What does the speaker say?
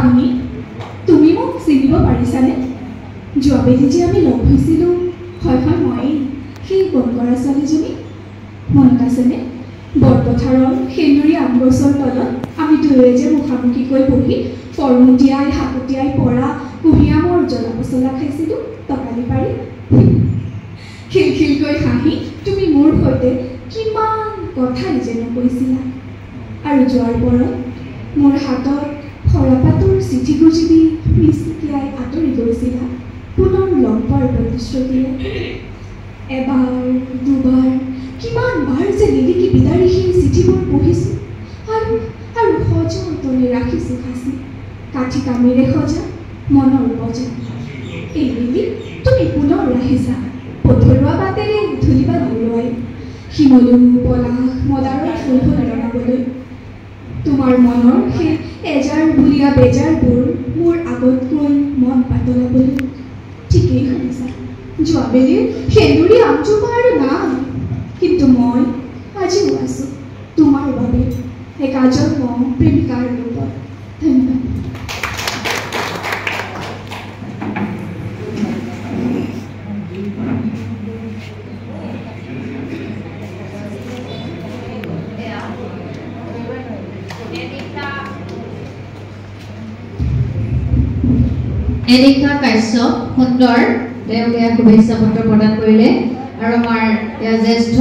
আপুনি তুমি মোক চিনিব পাৰিছানে? যোৱাবেলি যে আমি লগ হৈছিলোঁ, হয় মই সেই বন কৰা ছোৱালীজনী, মনত আছেনে? বৰপথাৰৰ সেন্দুৰী আম গছৰ তলত আমি দুয়োৰে যে মুখামুখিকৈ বহি ফৰমুটিয়াই হাকুটিয়াই পৰা কুঁহিয়ামৰ জ্বলা পচলা খাইছিলোঁ টকালি পাৰি। খিলখিলকৈ হাঁহি তুমি মোৰ সৈতে কিমান কথাই যেনে কৈছিলা। আৰু যোৱাৰ পৰত মোৰ হাতত সৰাপাতৰ চিঠি খুজিবি মিচিকিয়াই আঁতৰি গৈছিলা পুনৰ লগ পোৱাৰ প্ৰতিশ্ৰুতিৰে। এবাৰ দুবাৰ কিমানবাৰ যে নিলিখি বিদাৰি সেই চিঠিবোৰ পঢ়িছোঁ আৰু সযতনে ৰাখিছোঁ সাঁচি কাঠি কামেৰে সজা মনৰ বজা। এইবেলি তুমি পুনৰ আহিছা পথৰুৱা বাটেৰে ধূলিবা দৌৰাই শিমলু পলাশ মদাৰৰ ফুলফুল জনাবলৈ। তোমাৰ মনৰ সেই এজাৰ বুলীয়া বেজাৰবোৰ মোৰ আগতকৈ মন পাতলাবলৈ। ঠিকেই শুনিছা, যোৱাবেলিৰ সেন্দুৰী আমজোপা আৰু নাই, কিন্তু মই আজিও আছোঁ তোমাৰ বাবে এক আজন্ম প্ৰেমিকাৰ ৰূপত। ধন্যবাদ। এনিকা কাশ্যপ সুন্দৰ তেওঁলোকে শুভেচ্ছা পত্ৰ প্ৰদান কৰিলে আৰু আমাৰ জ্যেষ্ঠ